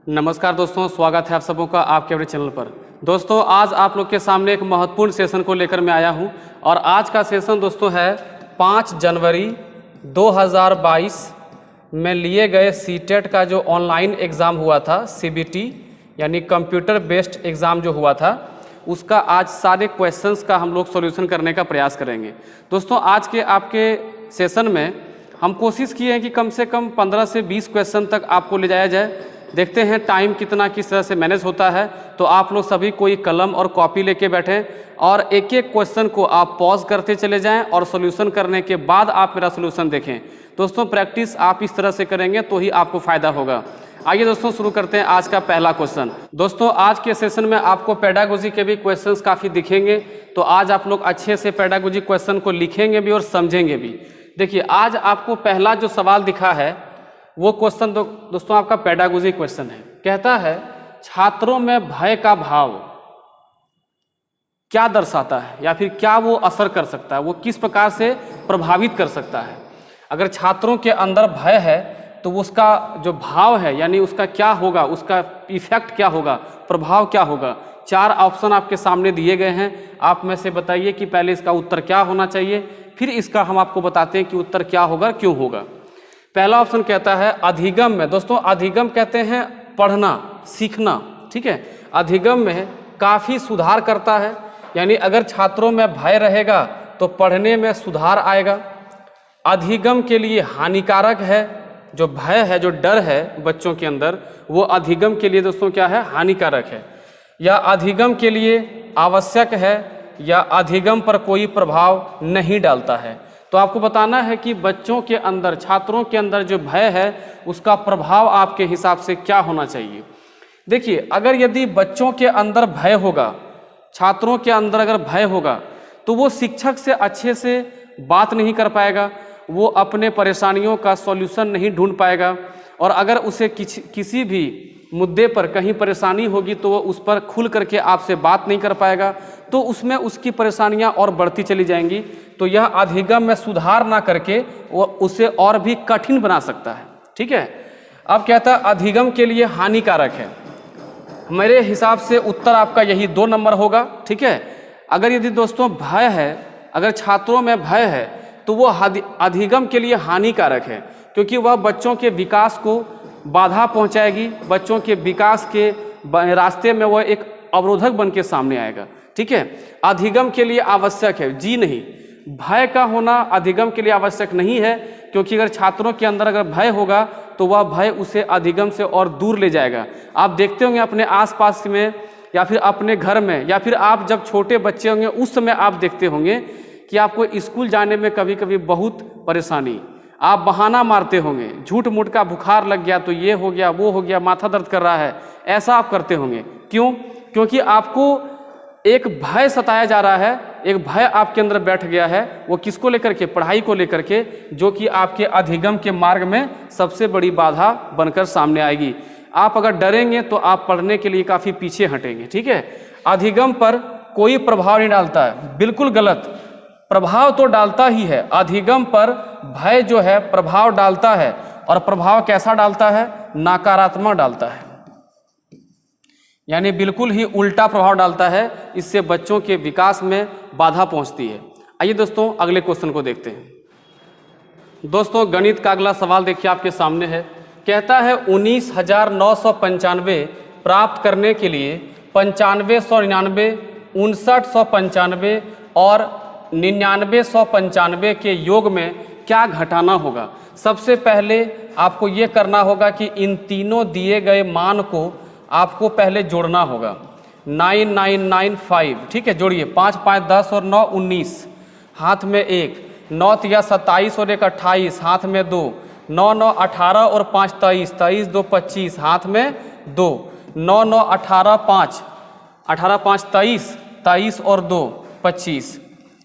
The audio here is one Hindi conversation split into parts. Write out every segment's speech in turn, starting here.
नमस्कार दोस्तों, स्वागत है आप सबों का आपके अपने चैनल पर। दोस्तों, आज आप लोग के सामने एक महत्वपूर्ण सेशन को लेकर मैं आया हूं और आज का सेशन दोस्तों है 5 जनवरी 2022 में लिए गए सीटेट का जो ऑनलाइन एग्ज़ाम हुआ था, सीबीटी यानी कंप्यूटर बेस्ड एग्ज़ाम जो हुआ था, उसका आज सारे क्वेश्चंस का हम लोग सॉल्यूशन करने का प्रयास करेंगे। दोस्तों, आज के आपके सेशन में हम कोशिश किए हैं कि कम से कम 15 से 20 क्वेश्चन तक आपको ले जाया जाए। देखते हैं टाइम कितना किस तरह से मैनेज होता है। तो आप लोग सभी कोई कलम और कॉपी लेके बैठें और एक एक क्वेश्चन को आप पॉज करते चले जाएं और सॉल्यूशन करने के बाद आप मेरा सॉल्यूशन देखें। दोस्तों, प्रैक्टिस आप इस तरह से करेंगे तो ही आपको फ़ायदा होगा। आइए दोस्तों, शुरू करते हैं आज का पहला क्वेश्चन। दोस्तों, आज के सेशन में आपको पेडागोजी के भी क्वेश्चंस काफ़ी दिखेंगे, तो आज आप लोग अच्छे से पेडागोजी क्वेश्चन को लिखेंगे भी और समझेंगे भी। देखिए, आज आपको पहला जो सवाल दिखा है वो क्वेश्चन दोस्तों आपका पेडागोजी क्वेश्चन है। कहता है छात्रों में भय का भाव क्या दर्शाता है या फिर क्या वो असर कर सकता है, वो किस प्रकार से प्रभावित कर सकता है। अगर छात्रों के अंदर भय है तो उसका जो भाव है यानी उसका क्या होगा, उसका इफेक्ट क्या होगा, प्रभाव क्या होगा। 4 ऑप्शन आपके सामने दिए गए हैं। आप में से बताइए कि पहले इसका उत्तर क्या होना चाहिए, फिर इसका हम आपको बताते हैं कि उत्तर क्या होगा, क्यों होगा। पहला ऑप्शन कहता है अधिगम में। दोस्तों, अधिगम कहते हैं पढ़ना, सीखना, ठीक है। अधिगम में काफ़ी सुधार करता है, यानी अगर छात्रों में भय रहेगा तो पढ़ने में सुधार आएगा। अधिगम के लिए हानिकारक है, जो भय है, जो डर है बच्चों के अंदर, वो अधिगम के लिए दोस्तों क्या है, हानिकारक है। या अधिगम के लिए आवश्यक है या अधिगम पर कोई प्रभाव नहीं डालता है। तो आपको बताना है कि बच्चों के अंदर, छात्रों के अंदर जो भय है उसका प्रभाव आपके हिसाब से क्या होना चाहिए। देखिए, अगर यदि बच्चों के अंदर भय होगा, छात्रों के अंदर अगर भय होगा तो वो शिक्षक से अच्छे से बात नहीं कर पाएगा, वो अपने परेशानियों का सॉल्यूशन नहीं ढूंढ पाएगा। और अगर उसे किसी भी मुद्दे पर कहीं परेशानी होगी तो वो उस पर खुल करके आपसे बात नहीं कर पाएगा, तो उसमें उसकी परेशानियां और बढ़ती चली जाएंगी। तो यह अधिगम में सुधार ना करके वो उसे और भी कठिन बना सकता है, ठीक है। अब कहता है अधिगम के लिए हानिकारक है। मेरे हिसाब से उत्तर आपका यही 2 नंबर होगा, ठीक है। अगर यदि दोस्तों भय है, अगर छात्रों में भय है तो वो अधिगम के लिए हानिकारक है, क्योंकि वह बच्चों के विकास को बाधा पहुंचाएगी, बच्चों के विकास के रास्ते में वह एक अवरोधक बन के सामने आएगा, ठीक है। अधिगम के लिए आवश्यक है, जी नहीं, भय का होना अधिगम के लिए आवश्यक नहीं है, क्योंकि अगर छात्रों के अंदर अगर भय होगा तो वह भय उसे अधिगम से और दूर ले जाएगा। आप देखते होंगे अपने आसपास में या फिर अपने घर में, या फिर आप जब छोटे बच्चे होंगे उस समय आप देखते होंगे कि आपको स्कूल जाने में कभी कभी बहुत परेशानी, आप बहाना मारते होंगे, झूठ मूठ का बुखार लग गया तो ये हो गया, वो हो गया, माथा दर्द कर रहा है, ऐसा आप करते होंगे। क्यों? क्योंकि आपको एक भय सताया जा रहा है, एक भय आपके अंदर बैठ गया है। वो किसको लेकर के? पढ़ाई को लेकर के, जो कि आपके अधिगम के मार्ग में सबसे बड़ी बाधा बनकर सामने आएगी। आप अगर डरेंगे तो आप पढ़ने के लिए काफ़ी पीछे हटेंगे, ठीक है। अधिगम पर कोई प्रभाव नहीं डालता है, बिल्कुल गलत। प्रभाव तो डालता ही है, अधिगम पर भय जो है प्रभाव डालता है। और प्रभाव कैसा डालता है? नकारात्मक डालता है, यानी बिल्कुल ही उल्टा प्रभाव डालता है। इससे बच्चों के विकास में बाधा पहुंचती है। आइए दोस्तों, अगले क्वेश्चन को देखते हैं। दोस्तों, गणित का अगला सवाल देखिए आपके सामने है। कहता है 19,995 प्राप्त करने के लिए 95,199, 59,195 और 99,195 के योग में क्या घटाना होगा। सबसे पहले आपको ये करना होगा कि इन तीनों दिए गए मान को आपको पहले जोड़ना होगा। 9995, ठीक है, जोड़िए। 5 5 10 और 9 19, हाथ में 1, 9 या 27 और 1 28, हाथ में 2, 9 9 18 और 5 23, 23 2 25, हाथ में 2, 9 9 18 5, 18 5 23, 23 और 2 25।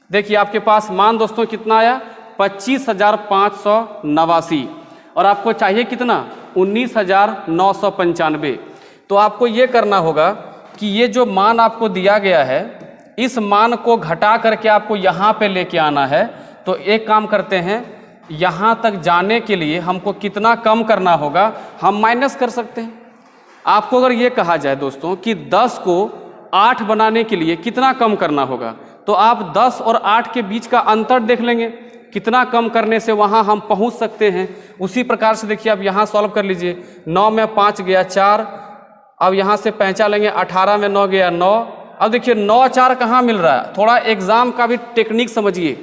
देखिए आपके पास मान दोस्तों कितना आया? 25,589। और आपको चाहिए कितना? 19,995। तो आपको ये करना होगा कि ये जो मान आपको दिया गया है, इस मान को घटा करके आपको यहाँ पे लेके आना है। तो एक काम करते हैं, यहाँ तक जाने के लिए हमको कितना कम करना होगा, हम माइनस कर सकते हैं। आपको अगर ये कहा जाए दोस्तों कि 10 को 8 बनाने के लिए कितना कम करना होगा, तो आप 10 और 8 के बीच का अंतर देख लेंगे, कितना कम करने से वहाँ हम पहुँच सकते हैं। उसी प्रकार से देखिए अब यहाँ सॉल्व कर लीजिए। 9 में 5 गया 4, अब यहाँ से पैंचा लेंगे, 18 में 9 गया 9। अब देखिए 9 4 कहाँ मिल रहा है, थोड़ा एग्जाम का भी टेक्निक समझिए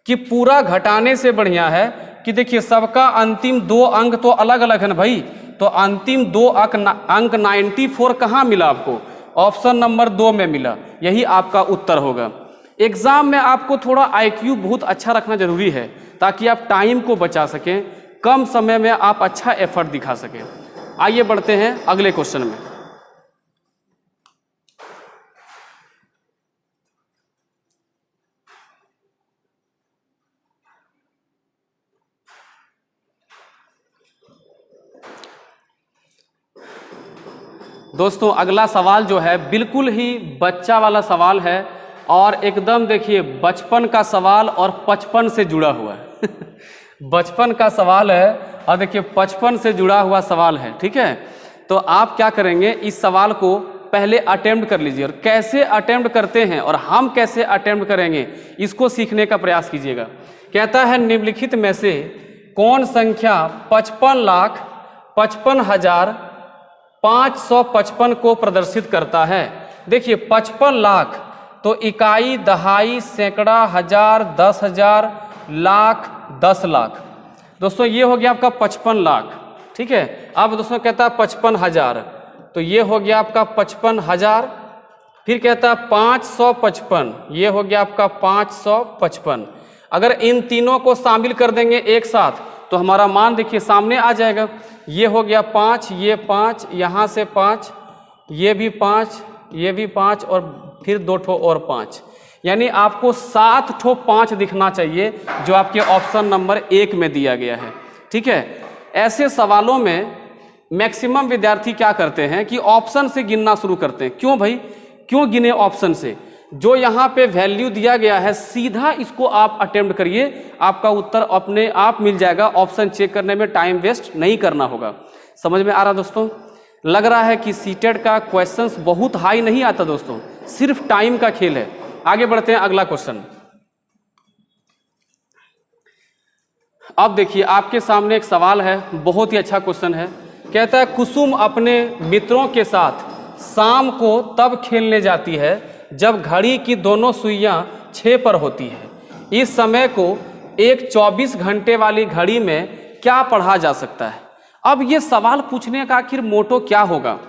कि पूरा घटाने से बढ़िया है कि देखिए सबका अंतिम 2 अंक तो अलग अलग है ना भाई, तो अंतिम 2 अंक 94 कहाँ मिला आपको, ऑप्शन नंबर 2 में मिला, यही आपका उत्तर होगा। एग्जाम में आपको थोड़ा IQ बहुत अच्छा रखना जरूरी है ताकि आप टाइम को बचा सकें, कम समय में आप अच्छा एफर्ट दिखा सकें। आइए बढ़ते हैं अगले क्वेश्चन में। दोस्तों अगला सवाल जो है बिल्कुल ही बच्चा वाला सवाल है और एकदम देखिए बचपन का सवाल और 55 से जुड़ा हुआ है बचपन का सवाल है और देखिए 55 से जुड़ा हुआ सवाल है, ठीक है। तो आप क्या करेंगे, इस सवाल को पहले अटेम्प्ट कर लीजिए और कैसे अटेम्प्ट करते हैं और हम कैसे अटेम्प्ट करेंगे इसको सीखने का प्रयास कीजिएगा। कहता है निम्नलिखित में से कौन संख्या 55,55,555 को प्रदर्शित करता है। देखिए 55 लाख तो इकाई, दहाई, सैकड़ा, हजार, 10,000, लाख, 10 लाख। दोस्तों ये हो गया आपका 55 लाख, ठीक है। अब दोस्तों कहता है 55,000, तो ये हो गया आपका 55,000। फिर कहता है 555, ये हो गया आपका 555। अगर इन तीनों को शामिल कर देंगे एक साथ तो हमारा मान देखिए सामने आ जाएगा। ये हो गया 5, ये 5, यहाँ से 5, ये भी 5, ये भी 5 और फिर 2 ठो और 5, यानी आपको 7 ठो 5 दिखना चाहिए जो आपके ऑप्शन नंबर 1 में दिया गया है, ठीक है। ऐसे सवालों में मैक्सिमम विद्यार्थी क्या करते हैं कि ऑप्शन से गिनना शुरू करते हैं। क्यों भाई, क्यों गिने ऑप्शन से? जो यहाँ पे वैल्यू दिया गया है सीधा इसको आप अटेम्प्ट करिए, आपका उत्तर अपने आप मिल जाएगा। ऑप्शन चेक करने में टाइम वेस्ट नहीं करना होगा। समझ में आ रहा दोस्तों? लग रहा है कि सीटेट का क्वेश्चंस बहुत हाई नहीं आता दोस्तों, सिर्फ टाइम का खेल है। आगे बढ़ते हैं अगला क्वेश्चन। अब देखिए आपके सामने एक सवाल है, बहुत ही अच्छा क्वेश्चन है। कहता है कुसुम अपने मित्रों के साथ शाम को तब खेलने जाती है जब घड़ी की दोनों सुइयां 6 पर होती है। इस समय को एक 24 घंटे वाली घड़ी में क्या पढ़ा जा सकता है। अब ये सवाल पूछने का आखिर मोटो क्या होगा,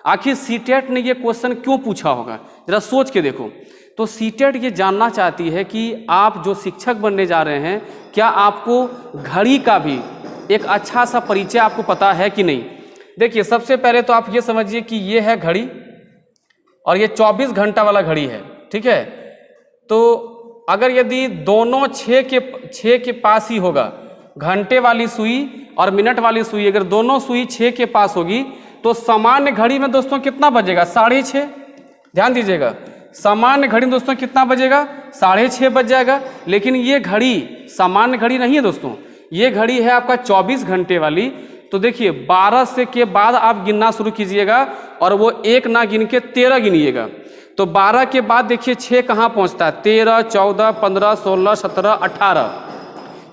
आखिर सीटेट ने ये क्वेश्चन क्यों पूछा होगा, जरा सोच के देखो। तो सीटेट ये जानना चाहती है कि आप जो शिक्षक बनने जा रहे हैं क्या आपको घड़ी का भी एक अच्छा सा परिचय आपको पता है कि नहीं। देखिए सबसे पहले तो आप ये समझिए कि ये है घड़ी और ये 24 घंटा वाला घड़ी है, ठीक है। तो अगर यदि दोनों 6 के पास ही होगा, घंटे वाली सुई और मिनट वाली सुई, अगर दोनों सुई 6 के पास होगी तो सामान्य घड़ी में दोस्तों कितना बजेगा, 6:30। ध्यान दीजिएगा, सामान्य घड़ी दोस्तों कितना बजेगा, 6:30 बज जाएगा। लेकिन ये घड़ी सामान्य घड़ी नहीं है दोस्तों, ये घड़ी है आपका 24 घंटे वाली। तो देखिए 12 से के बाद आप गिनना शुरू कीजिएगा और वो 1 ना गिन के 13 गिनिएगा। तो 12 के बाद देखिए 6 कहाँ पहुँचता है, 13, 14, 15, 16, 17, 18।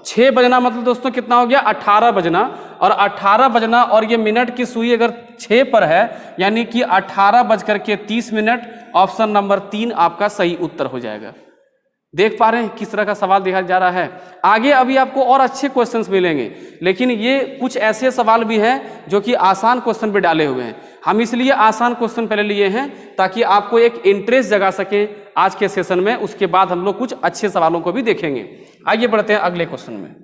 6 बजना मतलब दोस्तों कितना हो गया, 18 बजना। और 18 बजना और ये मिनट की सुई अगर 6 पर है यानी कि 18:30। ऑप्शन नंबर 3 आपका सही उत्तर हो जाएगा। देख पा रहे हैं किस तरह का सवाल देखा जा रहा है। आगे अभी आपको और अच्छे क्वेश्चंस मिलेंगे, लेकिन ये कुछ ऐसे सवाल भी हैं जो कि आसान क्वेश्चन पे डाले हुए हैं। हम इसलिए आसान क्वेश्चन पहले लिए हैं ताकि आपको एक इंटरेस्ट जगा सके आज के सेशन में। उसके बाद हम लोग कुछ अच्छे सवालों को भी देखेंगे। आइए बढ़ते हैं अगले क्वेश्चन में।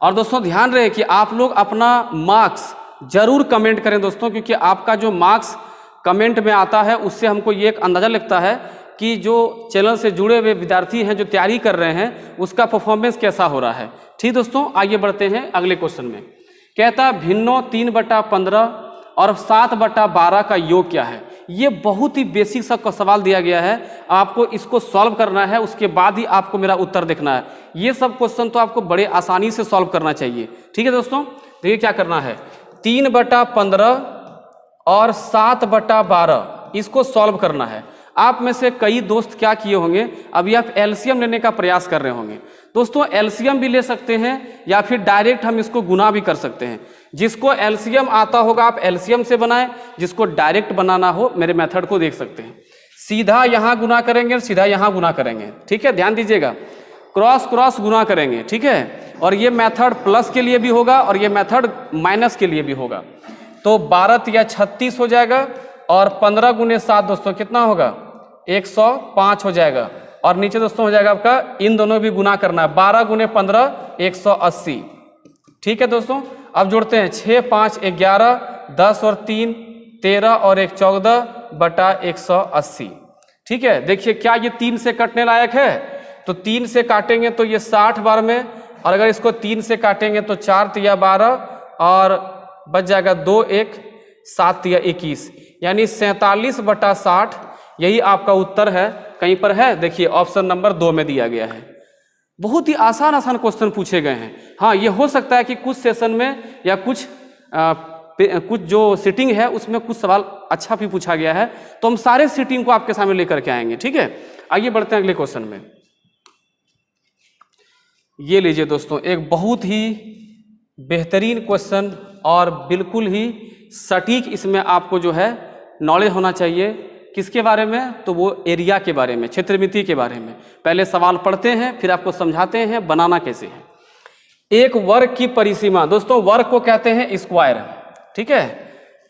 और दोस्तों ध्यान रहे कि आप लोग अपना मार्क्स जरूर कमेंट करें दोस्तों, क्योंकि आपका जो मार्क्स कमेंट में आता है उससे हमको ये एक अंदाजा लगता है कि जो चैनल से जुड़े हुए विद्यार्थी हैं जो तैयारी कर रहे हैं उसका परफॉर्मेंस कैसा हो रहा है। ठीक दोस्तों, आइए बढ़ते हैं अगले क्वेश्चन में। कहता है भिन्नों 3/15 और 7/12 का योग क्या है। ये बहुत ही बेसिक सा सवाल दिया गया है, आपको इसको सॉल्व करना है, उसके बाद ही आपको मेरा उत्तर देखना है। ये सब क्वेश्चन तो आपको बड़े आसानी से सॉल्व करना चाहिए। ठीक है दोस्तों, देखिए क्या करना है, 3/15 और 7/12 इसको सॉल्व करना है। आप में से कई दोस्त क्या किए होंगे, अभी आप एलसीएम लेने का प्रयास कर रहे होंगे। दोस्तों एलसीएम भी ले सकते हैं या फिर डायरेक्ट हम इसको गुना भी कर सकते हैं। जिसको एलसीएम आता होगा आप एलसीएम से बनाएं, जिसको डायरेक्ट बनाना हो मेरे मेथड को देख सकते हैं। सीधा यहाँ गुना करेंगे और सीधा यहाँ गुना करेंगे, ठीक है, ध्यान दीजिएगा। क्रॉस क्रॉस गुना करेंगे, ठीक है, और ये मेथड प्लस के लिए भी होगा और ये मेथड माइनस के लिए भी होगा। तो 12 या 36 हो जाएगा और 15 गुने 7 दोस्तों कितना होगा, 105 हो जाएगा। और नीचे दोस्तों हो जाएगा आपका, इन दोनों भी गुना करना है, 12 गुने 15 180, ठीक है दोस्तों। अब जोड़ते हैं 6 5 11 10 और 3 13 और 1 14/180, ठीक है। देखिए क्या ये 3 से कटने लायक है, तो 3 से काटेंगे तो ये 60 बार में, और अगर इसको 3 से काटेंगे तो 4 तिया 12 और बच जाएगा 2 1 7 तिया 21, यानी 47/60 यही आपका उत्तर है। कहीं पर है, देखिए ऑप्शन नंबर 2 में दिया गया है। बहुत ही आसान आसान क्वेश्चन पूछे गए हैं। हाँ, ये हो सकता है कि कुछ सेशन में या कुछ जो सीटिंग है उसमें कुछ सवाल अच्छा भी पूछा गया है, तो हम सारे सीटिंग को आपके सामने लेकर के आएंगे, ठीक है। आइए बढ़ते हैं अगले क्वेश्चन में। ये लीजिए दोस्तों, एक बहुत ही बेहतरीन क्वेश्चन और बिल्कुल ही सटीक इसमें आपको जो है नॉलेज होना चाहिए। किसके बारे में, तो वो एरिया के बारे में, क्षेत्रमिति के बारे में। पहले सवाल पढ़ते हैं फिर आपको समझाते हैं बनाना कैसे है। एक वर्ग की परिसीमा, दोस्तों वर्ग को कहते हैं स्क्वायर, ठीक है,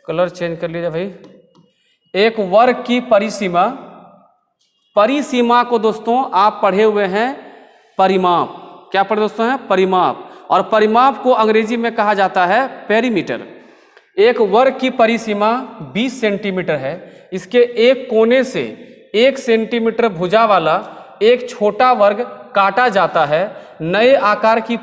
कलर चेंज कर लीजिए भाई। एक वर्ग की परिसीमा, परिसीमा को दोस्तों आप पढ़े हुए हैं परिमाप। क्या पढ़े दोस्तों हैं, परिमाप। और परिमाप को अंग्रेजी में कहा जाता है पेरीमीटर। एक वर्ग की परिसीमा 20 सेंटीमीटर है। इसके एक कोने से 1 सेंटीमीटर भुजा वाला एक छोटा वर्ग काटा जाता है। नए आकार की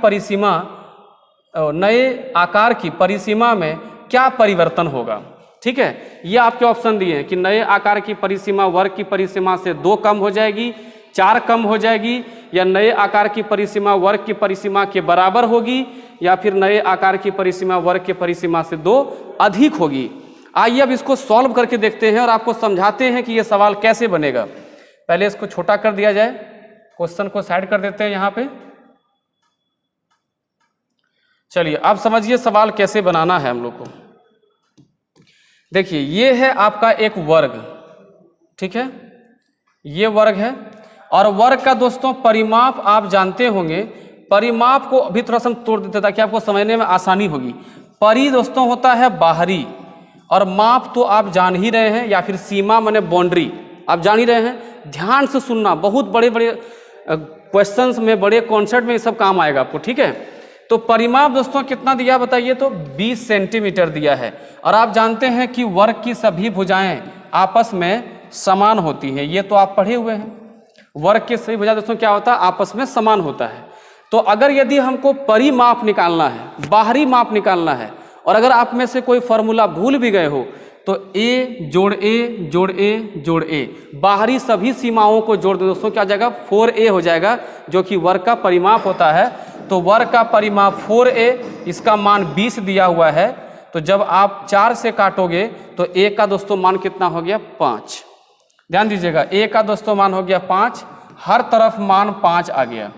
परिसीमा में क्या परिवर्तन होगा, ठीक है। ये आपके ऑप्शन दिए हैं कि नए आकार की परिसीमा वर्ग की परिसीमा से 2 कम हो जाएगी, 4 कम हो जाएगी, या नए आकार की परिसीमा वर्ग की परिसीमा के बराबर होगी, या फिर नए आकार की परिसीमा वर्ग की परिसीमा से 2 अधिक होगी। आइए अब इसको सॉल्व करके देखते हैं और आपको समझाते हैं कि यह सवाल कैसे बनेगा। पहले इसको छोटा कर दिया जाए, क्वेश्चन को साइड कर देते हैं यहाँ पे। चलिए अब समझिए सवाल कैसे बनाना है हम लोग को। देखिए ये है आपका एक वर्ग, ठीक है, ये वर्ग है। और वर्ग का दोस्तों परिमाप आप जानते होंगे। परिमाप को अभी थोड़ा सा तोड़ देते ताकि आपको समझने में आसानी होगी। परि दोस्तों होता है बाहरी, और माप तो आप जान ही रहे हैं, या फिर सीमा माने बाउंड्री, आप जान ही रहे हैं। ध्यान से सुनना, बहुत बड़े बड़े क्वेश्चंस में, बड़े कॉन्सेप्ट में ये सब काम आएगा आपको, ठीक है। तो परिमाप दोस्तों कितना दिया बताइए, तो 20 सेंटीमीटर दिया है। और आप जानते हैं कि वर्ग की सभी भुजाएं आपस में समान होती हैं, ये तो आप पढ़े हुए हैं। वर्ग के सभी भुजा दोस्तों क्या होता है, आपस में समान होता है। तो अगर यदि हमको परिमाप निकालना है, बाहरी माप निकालना है, और अगर आप में से कोई फॉर्मूला भूल भी गए हो, तो a जोड़ a जोड़ a जोड़ a, बाहरी सभी सीमाओं को जोड़ दो दोस्तों, क्या हो जाएगा, 4a हो जाएगा, जो कि वर्ग का परिमाप होता है। तो वर्ग का परिमाप 4a, इसका मान 20 दिया हुआ है। तो जब आप 4 से काटोगे तो a का दोस्तों मान कितना हो गया, 5। ध्यान दीजिएगा, a का दोस्तों मान हो गया 5, हर तरफ मान 5 आ गया,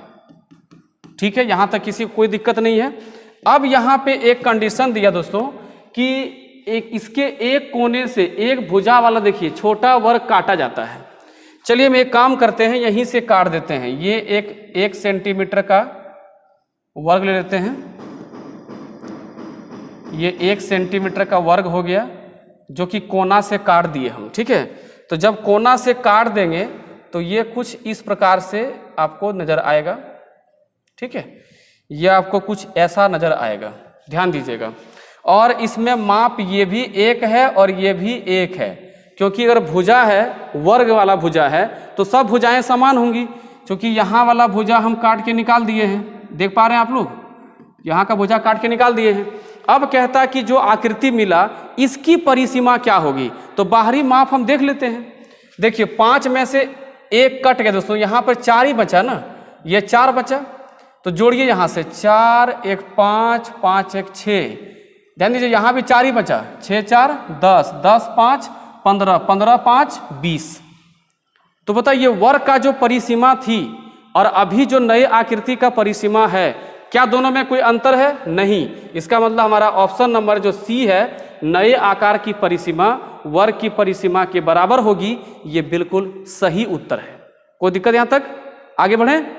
ठीक है। यहां तक किसी को कोई दिक्कत नहीं है। अब यहां पे एक कंडीशन दिया दोस्तों कि इसके एक कोने से एक भुजा वाला, देखिए छोटा वर्ग काटा जाता है। चलिए हम एक काम करते हैं, यहीं से काट देते हैं। ये एक सेंटीमीटर का वर्ग ले लेते हैं। ये 1 सेंटीमीटर का वर्ग हो गया, जो कि कोना से काट दिए हम, ठीक है। तो जब कोना से काट देंगे तो ये कुछ इस प्रकार से आपको नजर आएगा, ठीक है। ये आपको कुछ ऐसा नजर आएगा, ध्यान दीजिएगा। और इसमें माप ये भी 1 है और ये भी 1 है, क्योंकि अगर भुजा है, वर्ग वाला भुजा है, तो सब भुजाएं समान होंगी। क्योंकि यहाँ वाला भुजा हम काट के निकाल दिए हैं, देख पा रहे हैं आप लोग, यहाँ का भुजा काट के निकाल दिए हैं। अब कहता है कि जो आकृति मिला इसकी परिसीमा क्या होगी, तो बाहरी माप हम देख लेते हैं। देखिए 5 में से 1 कट गया दोस्तों, यहाँ पर 4 ही बचा ना, ये 4 बचा, तो जोड़िए यहाँ से 4 1 5 5 1 6। ध्यान दीजिए यहाँ भी 4 ही बचा, 6 4 10, 10 5 15, 15 5 20। तो बताइए वर्ग का जो परिसीमा थी और अभी जो नए आकृति का परिसीमा है, क्या दोनों में कोई अंतर है? नहीं। इसका मतलब हमारा ऑप्शन नंबर जो सी है, नए आकार की परिसीमा वर्ग की परिसीमा के बराबर होगी, ये बिल्कुल सही उत्तर है। कोई दिक्कत यहां तक? आगे बढ़ें।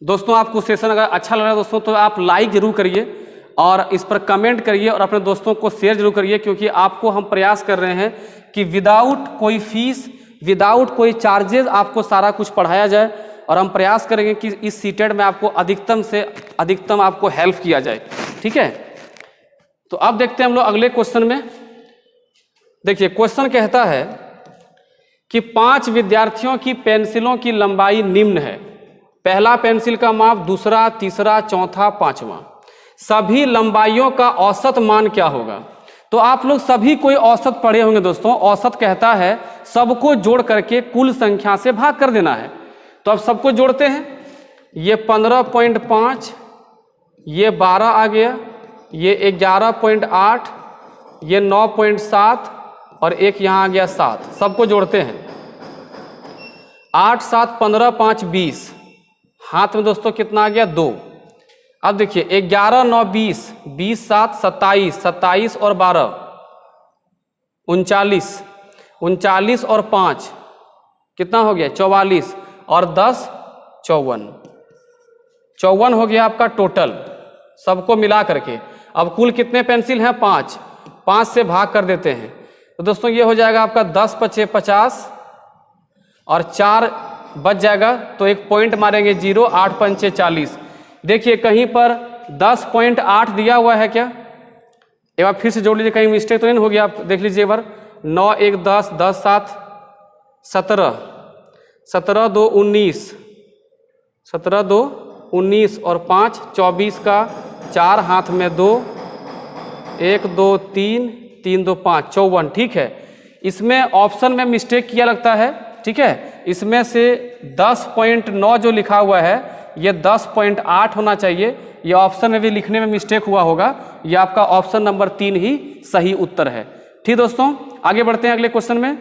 दोस्तों आपको सेशन अगर अच्छा लग रहा है दोस्तों तो आप लाइक जरूर करिए और इस पर कमेंट करिए और अपने दोस्तों को शेयर जरूर करिए, क्योंकि आपको हम प्रयास कर रहे हैं कि विदाउट कोई फीस, विदाउट कोई चार्जेस आपको सारा कुछ पढ़ाया जाए, और हम प्रयास करेंगे कि इस सीटेट में आपको अधिकतम से अधिकतम आपको हेल्प किया जाए। ठीक है, तो अब देखते हैं हम लोग अगले क्वेश्चन में। देखिए क्वेश्चन कहता है कि 5 विद्यार्थियों की पेंसिलों की लंबाई निम्न है। पहला पेंसिल का माप, दूसरा, तीसरा, चौथा, पांचवा। सभी लंबाइयों का औसत मान क्या होगा? तो आप लोग सभी कोई औसत पढ़े होंगे दोस्तों। औसत कहता है सबको जोड़ करके कुल संख्या से भाग कर देना है। तो अब सबको जोड़ते हैं। ये 15.5, ये 12 आ गया, ये 11.8, ये 9.7 और एक यहाँ आ गया 7। सबको जोड़ते हैं। 8 7 15 5 20। हाथ में दोस्तों कितना आ गया? 2। अब देखिए 11 9 20, 20 7 27, 27 और 12 39, 39 और 5 कितना हो गया? 44 और 10 54, 54 हो गया आपका टोटल सबको मिला करके। अब कुल कितने पेंसिल हैं? 5। 5 से भाग कर देते हैं तो दोस्तों ये हो जाएगा आपका 10 5 50 और 4 बच जाएगा, तो एक पॉइंट मारेंगे 0, 8 5 40। देखिए कहीं पर 10.8 दिया हुआ है क्या? एक बार फिर से जोड़ लीजिए, कहीं मिस्टेक तो नहीं हो गया। आप देख लीजिए एक बार। 9 1 10, 10 7 17, 17 2 19, 17 2 19 और 5 24 का 4 हाथ में 2, 1 2 3, 3 2 5 54। ठीक है, इसमें ऑप्शन में मिस्टेक किया लगता है। ठीक है, इसमें से 10.9 जो लिखा हुआ है ये 10.8 होना चाहिए। ये ऑप्शन में भी लिखने में मिस्टेक हुआ होगा। ये आपका ऑप्शन नंबर 3 ही सही उत्तर है। ठीक दोस्तों, आगे बढ़ते हैं अगले क्वेश्चन में।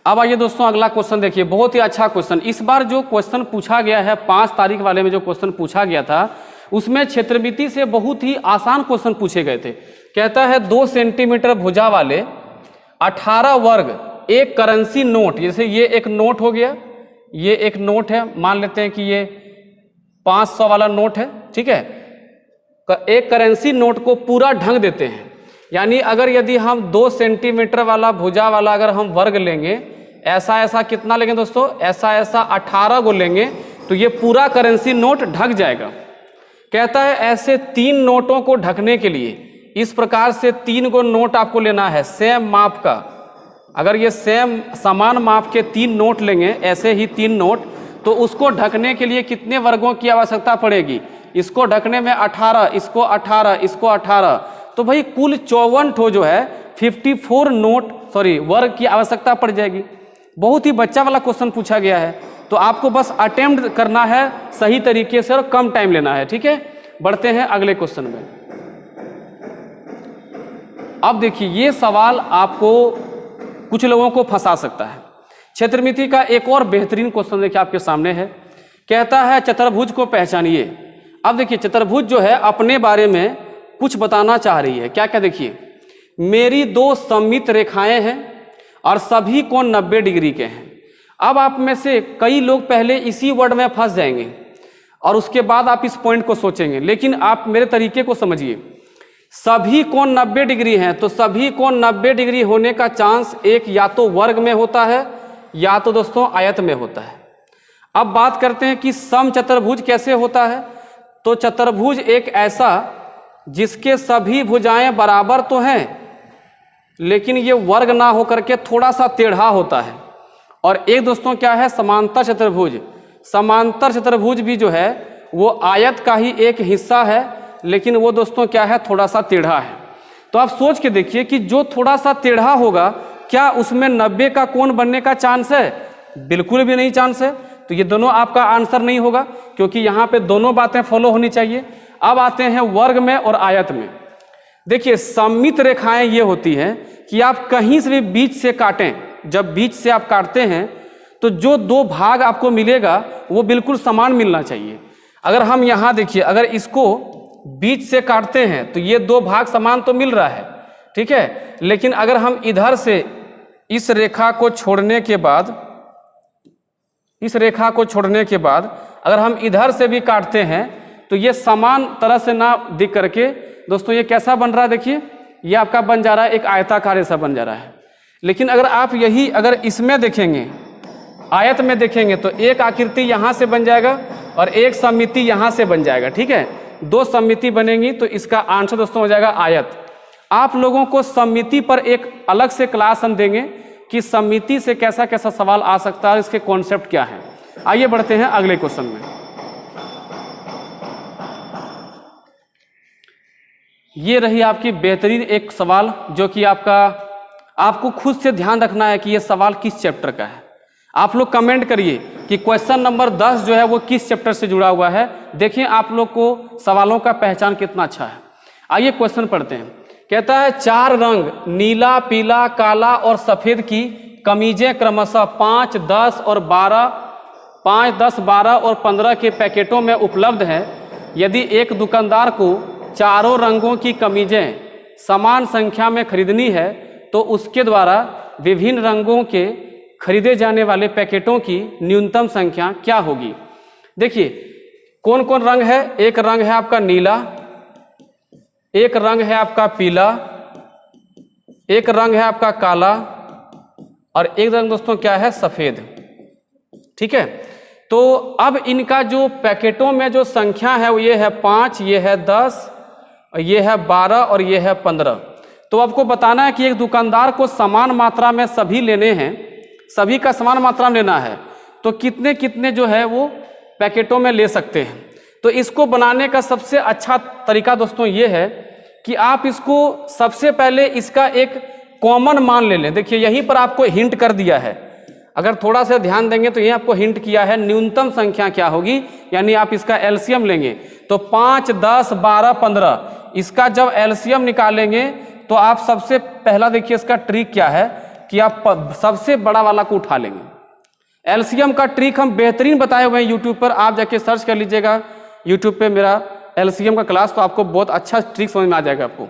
अब आइए दोस्तों अगला क्वेश्चन देखिए, बहुत ही अच्छा क्वेश्चन। इस बार जो क्वेश्चन पूछा गया है 5 तारीख वाले में जो क्वेश्चन पूछा गया था उसमें क्षेत्रमिति से बहुत ही आसान क्वेश्चन पूछे गए थे। कहता है 2 सेंटीमीटर भुजा वाले 18 वर्ग एक करेंसी नोट, जैसे ये एक नोट हो गया, ये एक नोट है, मान लेते हैं कि ये 500 वाला नोट है। ठीक है, एक करेंसी नोट को पूरा ढंग देते हैं। यानी अगर यदि हम 2 सेंटीमीटर वाला भुजा वाला अगर हम वर्ग लेंगे, ऐसा ऐसा कितना लेंगे दोस्तों? ऐसा ऐसा 18 को लेंगे तो ये पूरा करेंसी नोट ढक जाएगा। कहता है ऐसे 3 नोटों को ढकने के लिए इस प्रकार से 3 को नोट आपको लेना है सेम माप का। अगर ये सेम समान माप के 3 नोट लेंगे, ऐसे ही 3 नोट, तो उसको ढकने के लिए कितने वर्गों की आवश्यकता पड़ेगी? इसको ढकने में 18, इसको 18, इसको 18, तो भाई कुल 54 ठो जो है 54 वर्ग की आवश्यकता पड़ जाएगी। बहुत ही बच्चा वाला क्वेश्चन पूछा गया है, तो आपको बस अटेम्प्ट करना है सही तरीके से और कम टाइम लेना है। ठीक है, बढ़ते हैं अगले क्वेश्चन में। अब देखिए ये सवाल आपको कुछ लोगों को फंसा सकता है। क्षेत्रमिति का एक और बेहतरीन क्वेश्चन देखिए आपके सामने है। कहता है चतुर्भुज को पहचानिए। अब देखिए चतुर्भुज जो है अपने बारे में कुछ बताना चाह रही है। क्या क्या? देखिए, मेरी 2 सममित रेखाएं हैं और सभी कोण 90 डिग्री के हैं। अब आप में से कई लोग पहले इसी वर्ड में फंस जाएंगे और उसके बाद आप इस पॉइंट को सोचेंगे, लेकिन आप मेरे तरीके को समझिए। सभी कोण 90 डिग्री हैं तो सभी कोण 90 डिग्री होने का चांस एक या तो वर्ग में होता है या तो दोस्तों आयत में होता है। अब बात करते हैं कि समचतुर्भुज कैसे होता है। तो चतुर्भुज एक ऐसा जिसके सभी भुजाएं बराबर तो हैं लेकिन ये वर्ग ना होकर के थोड़ा सा टेढ़ा होता है। और एक दोस्तों क्या है? समांतर चतुर्भुज। समांतर चतुर्भुज भी जो है वो आयत का ही एक हिस्सा है, लेकिन वो दोस्तों क्या है? थोड़ा सा टेढ़ा है। तो आप सोच के देखिए कि जो थोड़ा सा टेढ़ा होगा क्या उसमें 90 का कोण बनने का चांस है? बिल्कुल भी नहीं चांस है। तो ये दोनों आपका आंसर नहीं होगा, क्योंकि यहाँ पे दोनों बातें फॉलो होनी चाहिए। अब आते हैं वर्ग में और आयत में। देखिए, सममित रेखाएं ये होती हैं कि आप कहीं से भी बीच से काटें, जब बीच से आप काटते हैं तो जो दो भाग आपको मिलेगा वो बिल्कुल समान मिलना चाहिए। अगर हम यहाँ देखिए, अगर इसको बीच से काटते हैं तो ये दो भाग समान तो मिल रहा है, ठीक है। लेकिन अगर हम इधर से इस रेखा को छोड़ने के बाद, इस रेखा को छोड़ने के बाद अगर हम इधर से भी काटते हैं तो ये समान तरह से ना दिख करके दोस्तों ये कैसा बन रहा है? देखिए, ये आपका बन जा रहा है एक आयताकार ऐसा बन जा रहा है। लेकिन अगर आप यही अगर इसमें देखेंगे, आयत में देखेंगे, तो एक आकृति यहाँ से बन जाएगा और एक सममिति यहाँ से बन जाएगा, ठीक है। दो सममिति बनेंगी तो इसका आंसर दोस्तों हो जाएगा आयत। आप लोगों को सममिति पर एक अलग से क्लास हम देंगे कि सममिति से कैसा कैसा सवाल आ सकता है, इसके कॉन्सेप्ट क्या है। आइए बढ़ते हैं अगले क्वेश्चन में। ये रही आपकी बेहतरीन एक सवाल, जो कि आपको खुद से ध्यान रखना है कि ये सवाल किस चैप्टर का है। आप लोग कमेंट करिए कि क्वेश्चन नंबर 10 जो है वो किस चैप्टर से जुड़ा हुआ है। देखिए आप लोग को सवालों का पहचान कितना अच्छा है। आइए क्वेश्चन पढ़ते हैं। कहता है 4 रंग नीला, पीला, काला और सफ़ेद की कमीजें क्रमशः 5, 10 और 12, 5, 10, 12 और 15 के पैकेटों में उपलब्ध है। यदि एक दुकानदार को चारों रंगों की कमीजें समान संख्या में खरीदनी है तो उसके द्वारा विभिन्न रंगों के खरीदे जाने वाले पैकेटों की न्यूनतम संख्या क्या होगी। देखिए कौन कौन रंग है। एक रंग है आपका नीला, एक रंग है आपका पीला, एक रंग है आपका काला और एक रंग दोस्तों क्या है? सफ़ेद, ठीक है। तो अब इनका जो पैकेटों में जो संख्या है वो ये है 5, ये है 10, ये है 12 और ये है 15। तो आपको बताना है कि एक दुकानदार को समान मात्रा में सभी लेने हैं, सभी का समान मात्रा में लेना है, तो कितने कितने जो है वो पैकेटों में ले सकते हैं। तो इसको बनाने का सबसे अच्छा तरीका दोस्तों ये है कि आप इसको सबसे पहले इसका एक कॉमन मान ले लें। देखिए यहीं पर आपको हिंट कर दिया है, अगर थोड़ा सा ध्यान देंगे तो ये आपको हिंट किया है न्यूनतम संख्या क्या होगी, यानी आप इसका एलसीएम लेंगे। तो 5, 10, 12, 15 इसका जब एलसीएम निकालेंगे तो आप सबसे पहला देखिए इसका ट्रिक क्या है कि आप सबसे बड़ा वाला को उठा लेंगे। एलसीएम का ट्रिक हम बेहतरीन बताए हुए हैं यूट्यूब पर, आप जाके सर्च कर लीजिएगा यूट्यूब पे मेरा एलसीएम का क्लास, तो आपको बहुत अच्छा ट्रिक समझ में आ जाएगा। आपको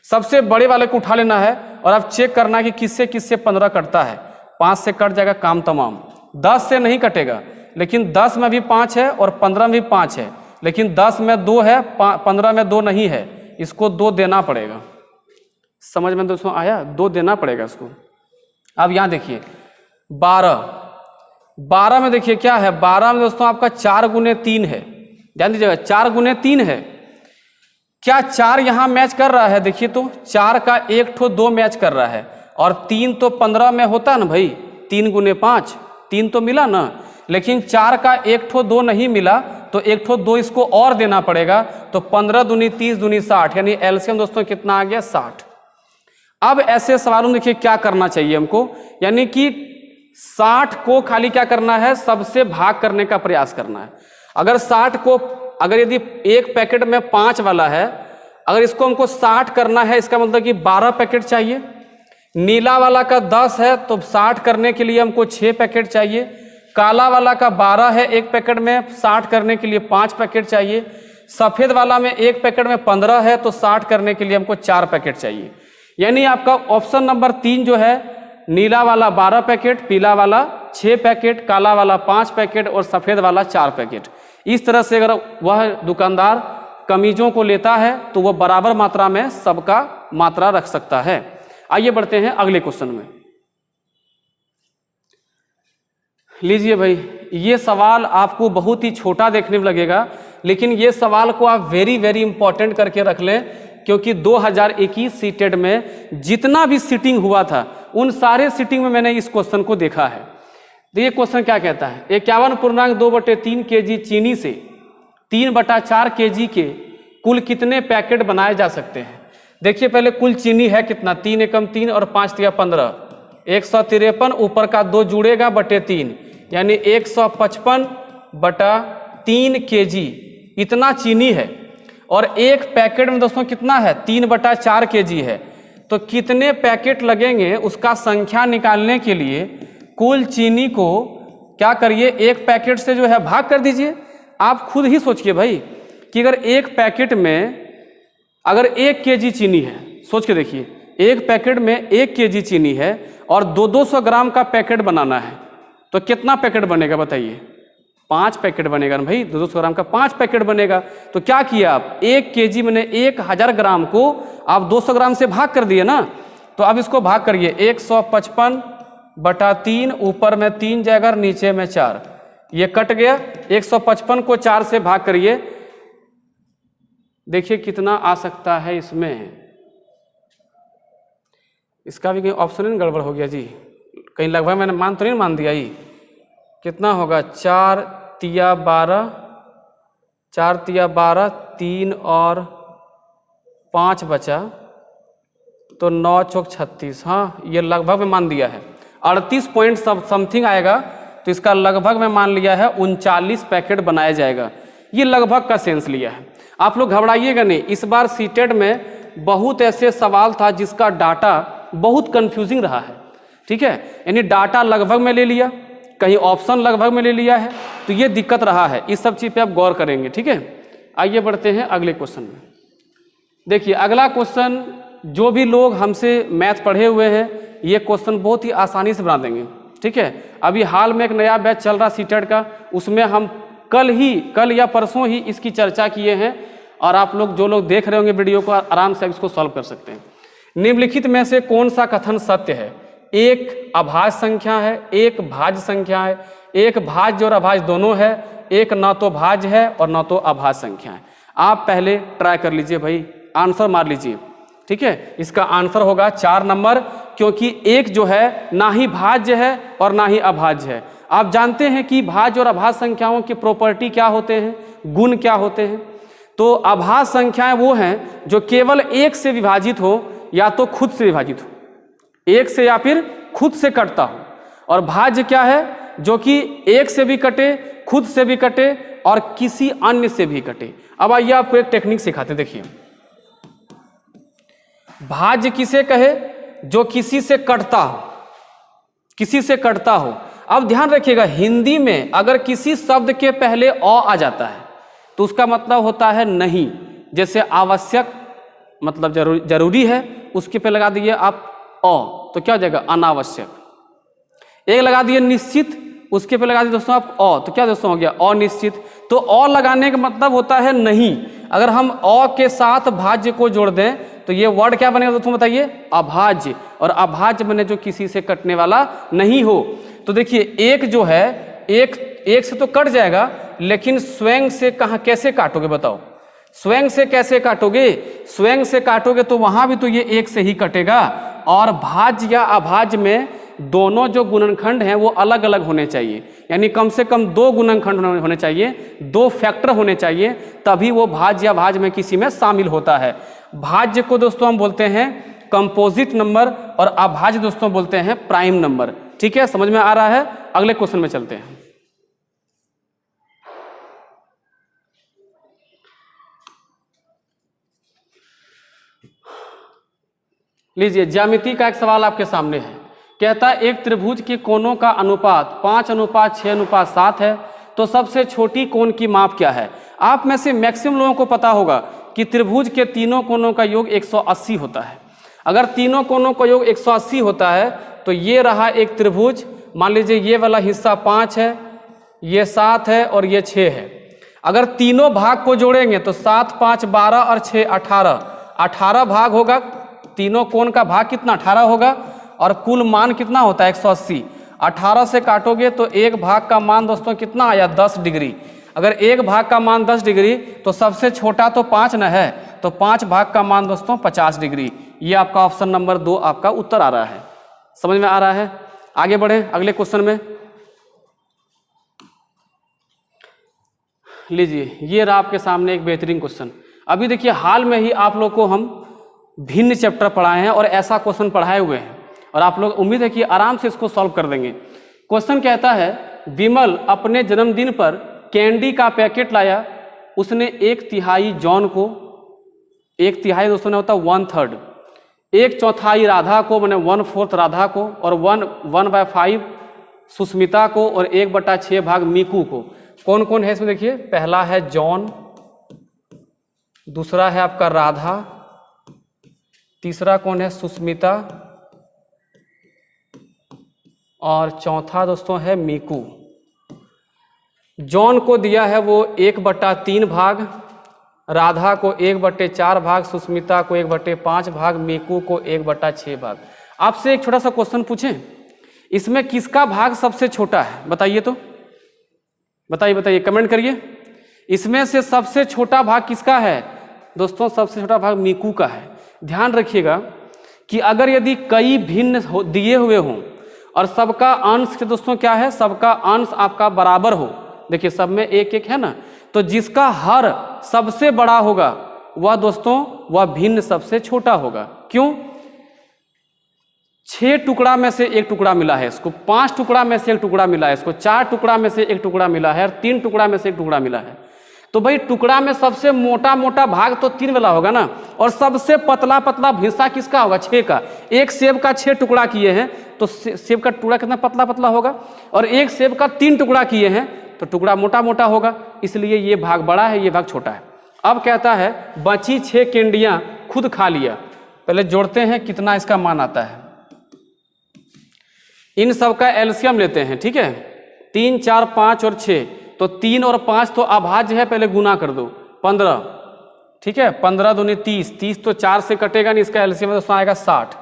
सबसे बड़े वाले को उठा लेना है और आप चेक करना कि किससे किससे 15 कटता है। 5 से कट जाएगा काम तमाम, 10 से नहीं कटेगा, लेकिन 10 में भी 5 है और 15 में भी 5 है, लेकिन 10 में 2 है, 15 में 2 नहीं है, इसको 2 देना पड़ेगा। समझ में दोस्तों आया? 2 देना पड़ेगा इसको। अब यहाँ देखिए 12 में देखिए क्या है, 12 में दोस्तों आपका 4 गुने 3 है, ध्यान दीजिएगा 4 गुने 3 है। क्या 4 यहाँ मैच कर रहा है? देखिए तो 4 का 1 ठो 2 मैच कर रहा है और 3 तो 15 में होता ना भाई, 3 गुने 5 3 तो मिला ना, लेकिन 4 का 1 ठो 2 नहीं मिला तो 1 ठो 2 इसको और देना पड़ेगा। तो 15 दूनी 30 दूनी 60, यानी एलसीएम दोस्तों कितना आ गया? 60। अब ऐसे सवालों में देखिए क्या करना चाहिए हमको, यानी कि 60 को खाली क्या करना है? सबसे भाग करने का प्रयास करना है। अगर 60 को, अगर यदि एक पैकेट में 5 वाला है, अगर इसको हमको 60 करना है, इसका मतलब कि 12 पैकेट चाहिए। नीला वाला का 10 है तो 60 करने के लिए हमको 6 पैकेट चाहिए। काला वाला का 12 है, एक पैकेट में 60 करने के लिए 5 पैकेट चाहिए। सफ़ेद वाला में एक पैकेट में 15 है तो 60 करने के लिए हमको 4 पैकेट चाहिए। यानी आपका ऑप्शन नंबर 3 जो है, नीला वाला 12 पैकेट, पीला वाला 6 पैकेट, काला वाला 5 पैकेट और सफ़ेद वाला 4 पैकेट। इस तरह से अगर वह दुकानदार कमीजों को लेता है तो वह बराबर मात्रा में सबका मात्रा रख सकता है। आइए बढ़ते हैं अगले क्वेश्चन में। लीजिए भाई, ये सवाल आपको बहुत ही छोटा देखने में लगेगा, लेकिन ये सवाल को आप वेरी वेरी इंपॉर्टेंट करके रख लें, क्योंकि 2021 सीटेट में जितना भी सीटिंग हुआ था उन सारे सीटिंग में मैंने इस क्वेश्चन को देखा है। देखिए क्वेश्चन क्या कहता है, 51.2/3 kg चीनी से 3/4 kg के कुल कितने पैकेट बनाए जा सकते हैं। देखिए पहले कुल चीनी है कितना, 3 एकम 3 और 5 तिया 15, 153 ऊपर का 2 जुड़ेगा बटे 3, यानी 155/3 kg इतना चीनी है। और एक पैकेट में दोस्तों कितना है, 3/4 kg है। तो कितने पैकेट लगेंगे उसका संख्या निकालने के लिए कुल चीनी को क्या करिए, एक पैकेट से जो है भाग कर दीजिए। आप खुद ही सोचिए भाई कि अगर एक पैकेट में अगर 1 kg चीनी है, सोच के देखिए, एक पैकेट में 1 kg चीनी है और 200 ग्राम का पैकेट बनाना है, तो कितना पैकेट बनेगा बताइए? 5 पैकेट बनेगा ना भाई, 200 ग्राम का 5 पैकेट बनेगा। तो क्या किया आप, 1 kg मैंने 1000 ग्राम को आप 200 ग्राम से भाग कर दिए ना। तो अब इसको भाग करिए, 155/3, ऊपर में 3 जाएगा, नीचे में 4, ये कट गया। 155 को 4 से भाग करिए, देखिए कितना आ सकता है इसमें। इसका भी कहीं ऑप्शन नहीं गड़बड़ हो गया जी, कहीं लगभग मैंने मान तो नहीं मान दिया। ये कितना होगा, 4 तिया 12, 4 तिया 12, 3 और 5 बचा, तो 9 चौक 36। हाँ, ये लगभग में मान दिया है, 38 पॉइंट समथिंग आएगा। तो इसका लगभग में मान लिया है 39 पैकेट बनाया जाएगा। ये लगभग का सेंस लिया है। आप लोग घबराइएगा नहीं, इस बार सीटेट में बहुत ऐसे सवाल था जिसका डाटा बहुत कंफ्यूजिंग रहा है, ठीक है। यानी डाटा लगभग में ले लिया, कहीं ऑप्शन लगभग में ले लिया है, तो ये दिक्कत रहा है। इस सब चीज़ पे आप गौर करेंगे, ठीक है। आइए बढ़ते हैं अगले क्वेश्चन में। देखिए अगला क्वेश्चन, जो भी लोग हमसे मैथ पढ़े हुए हैं ये क्वेश्चन बहुत ही आसानी से बना देंगे, ठीक है। अभी हाल में एक नया बैच चल रहा सीटेट का, उसमें हम कल या परसों ही इसकी चर्चा किए हैं, और आप लोग जो लोग देख रहे होंगे वीडियो को आराम से इसको सॉल्व कर सकते हैं। निम्नलिखित में से कौन सा कथन सत्य है? एक अभाज्य संख्या है, एक भाज्य संख्या है, एक भाज्य और अभाज्य दोनों है, एक ना तो भाज्य है और ना तो अभाज्य संख्या है। आप पहले ट्राई कर लीजिए भाई, आंसर मार लीजिए, ठीक है। इसका आंसर होगा 4 नंबर, क्योंकि एक जो है ना ही भाज्य है और ना ही अभाज्य है। आप जानते हैं कि भाज्य और अभाज्य संख्याओं की प्रॉपर्टी क्या होते हैं, गुण क्या होते हैं। तो अभाज्य संख्याएं वो हैं जो केवल एक से विभाजित हो या तो खुद से विभाजित हो, एक से या फिर खुद से कटता हो। और भाज्य क्या है, जो कि एक से भी कटे, खुद से भी कटे और किसी अन्य से भी कटे। अब आइए आपको एक टेक्निक सिखाते, देखिए। भाज्य किसे कहे, जो किसी से कटता हो, किसी से कटता हो। अब ध्यान रखिएगा, हिंदी में अगर किसी शब्द के पहले अ आ जाता है तो उसका मतलब होता है नहीं। जैसे आवश्यक मतलब जरूरी है, उसके पे लगा दिए आप अ, तो क्या हो जाएगा, अनावश्यक। एक लगा दिए निश्चित, उसके पे लगा दिए दोस्तों आप अ, तो क्या दोस्तों हो गया, अनिश्चित। तो अ लगाने का मतलब होता है नहीं। अगर हम अ के साथ भाज्य को जोड़ दें तो ये वर्ड क्या बनेगा दोस्तों बताइए, अभाज्य। और अभाज्य बने जो किसी से कटने वाला नहीं हो। तो देखिए एक जो है, एक से तो कट जाएगा, लेकिन स्वयं से कहाँ कैसे काटोगे बताओ? स्वयं से कैसे काटोगे? स्वयं से काटोगे तो वहां भी तो ये एक से ही कटेगा। और भाज्य या अभाज्य में दोनों जो गुणनखंड हैं वो अलग अलग होने चाहिए, यानी कम से कम 2 गुणनखंड होने चाहिए, 2 फैक्टर होने चाहिए, तभी वो भाज्य या भाज्य में किसी में शामिल होता है। भाज्य को दोस्तों हम बोलते हैं कंपोजिट नंबर और अभाज्य दोस्तों बोलते हैं प्राइम नंबर, ठीक है। समझ में आ रहा है? अगले क्वेश्चन में चलते हैं। लीजिए, ज्यामिति का एक सवाल आपके सामने है। कहता है एक त्रिभुज के कोणों का अनुपात 5:6:7 है, तो सबसे छोटी कोण की माप क्या है? आप में से मैक्सिमम लोगों को पता होगा कि त्रिभुज के तीनों कोणों का योग 180 होता है। अगर तीनों कोणों का योग 180 होता है तो ये रहा एक त्रिभुज। मान लीजिए ये वाला हिस्सा 5 है, ये 7 है और ये 6 है। अगर तीनों भाग को जोड़ेंगे तो 7, 5, 12 और 6 18 भाग होगा। तीनों कोण का भाग कितना, 18 होगा। और कुल मान कितना होता है 180। 18 से काटोगे तो एक भाग का मान दोस्तों कितना आया, 10 डिग्री। अगर एक भाग का मान 10 डिग्री तो सबसे छोटा तो 5 न है, तो 5 भाग का मान दोस्तों 50 डिग्री। ये आपका ऑप्शन नंबर 2 आपका उत्तर आ रहा है। समझ में आ रहा है? आगे बढ़े अगले क्वेश्चन में। लीजिए, ये रहा आपके सामने एक बेहतरीन क्वेश्चन। अभी देखिए हाल में ही आप लोग को हम भिन्न चैप्टर पढ़ाए हैं और ऐसा क्वेश्चन पढ़ाए हुए हैं। और आप लोग उम्मीद है कि आराम से इसको सॉल्व कर देंगे। क्वेश्चन कहता है विमल अपने जन्मदिन पर कैंडी का पैकेट लाया, उसने 1/3 जॉन को, 1/3 दोस्तों ने होता 1/3, 1/4 राधा को मैंने 1/4 राधा को, और 1/5 सुष्मिता को, और 1/6 भाग मीकू को। कौन कौन है इसमें देखिए, पहला है जॉन, दूसरा है आपका राधा, तीसरा कौन है सुष्मिता, और चौथा दोस्तों है मीकू। जॉन को दिया है वो 1/3 भाग, राधा को 1/4 भाग, सुष्मिता को 1/5 भाग, मीकू को 1/6 भाग। आपसे एक छोटा सा क्वेश्चन पूछें, इसमें किसका भाग सबसे छोटा है बताइए तो, बताइए कमेंट करिए। इसमें से सबसे छोटा भाग किसका है दोस्तों, सबसे छोटा भाग मीकू का है। ध्यान रखिएगा कि अगर यदि कई भिन्न दिए हुए हों और सबका अंश दोस्तों क्या है, सबका अंश आपका बराबर हो, देखिए सब में 1-1 है ना, तो जिसका हर सबसे बड़ा होगा वह दोस्तों वह भिन्न सबसे छोटा होगा। क्यों? 6 टुकड़ा में से 1 टुकड़ा मिला है इसको, 5 टुकड़ा में से 1 टुकड़ा मिला है इसको, 4 टुकड़ा में से 1 टुकड़ा मिला है, और 3 टुकड़ा में से 1 टुकड़ा मिला है। तो भाई टुकड़ा में सबसे मोटा मोटा भाग तो 3 वाला होगा ना, और सबसे पतला पतला हिस्सा किसका होगा, 6 का। एक सेब का 6 टुकड़ा किए हैं तो सेब का टुकड़ा कितना पतला पतला होगा, और एक सेब का 3 टुकड़ा किए हैं तो टुकड़ा मोटा मोटा होगा, इसलिए ये भाग बड़ा है, ये भाग छोटा है। अब कहता है बची 6 कैंडियां खुद खा लिया। पहले जोड़ते हैं कितना इसका मान आता है, इन सब का एलसीएम लेते हैं, ठीक है। 3, 4, 5 और 6, तो 3 और 5 तो अभाज्य है, पहले गुना कर दो 15, ठीक है। 15 दूनी 30, 30 तो 4 से कटेगा नहीं, इसका एलसीएम दोस्तों आएगा 60।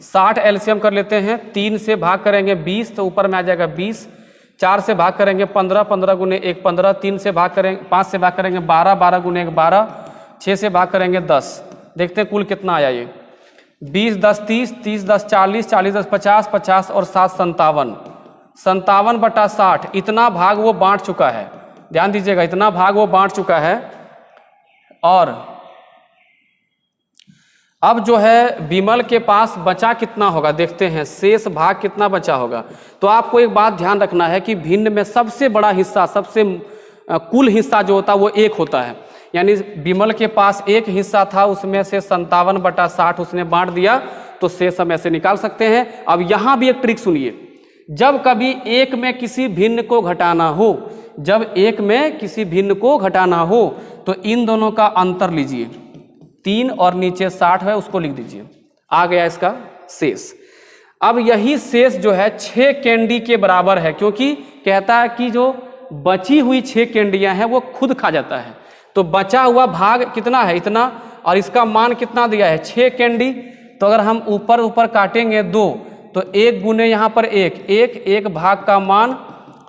60 एलसीएम कर लेते हैं, 3 से भाग करेंगे 20 तो ऊपर में आ जाएगा 20, 4 से भाग करेंगे 15, 15 गुने 1 15, 3 से भाग करेंगे 5 से भाग करेंगे 12, 12 गुने 1 12, 6 से भाग करेंगे 10। देखते हैं कुल कितना आया ये, 20 10 30, 30 10 40, 40 10 50, 50 और 7 57, 57/60 इतना भाग वो बांट चुका है। ध्यान दीजिएगा, इतना भाग वो बांट चुका है। और अब जो है विमल के पास बचा कितना होगा, देखते हैं शेष भाग कितना बचा होगा। तो आपको एक बात ध्यान रखना है कि भिन्न में सबसे बड़ा हिस्सा, सबसे कुल हिस्सा जो होता है वो 1 होता है। यानी विमल के पास 1 हिस्सा था, उसमें से 57/60 उसने बांट दिया, तो शेष हम ऐसे निकाल सकते हैं। अब यहाँ भी एक ट्रिक सुनिए, जब कभी 1 में किसी भिन्न को घटाना हो, जब 1 में किसी भिन्न को घटाना हो तो इन दोनों का अंतर लीजिए, 3 और नीचे 60 है उसको लिख दीजिए, आ गया इसका शेष। अब यही शेष जो है 6 कैंडी के बराबर है, क्योंकि कहता है कि जो बची हुई 6 कैंडियां हैं वो खुद खा जाता है। तो बचा हुआ भाग कितना है, इतना, और इसका मान कितना दिया है 6 कैंडी। तो अगर हम ऊपर ऊपर काटेंगे 2 तो 1 गुने यहाँ पर 1 भाग का मान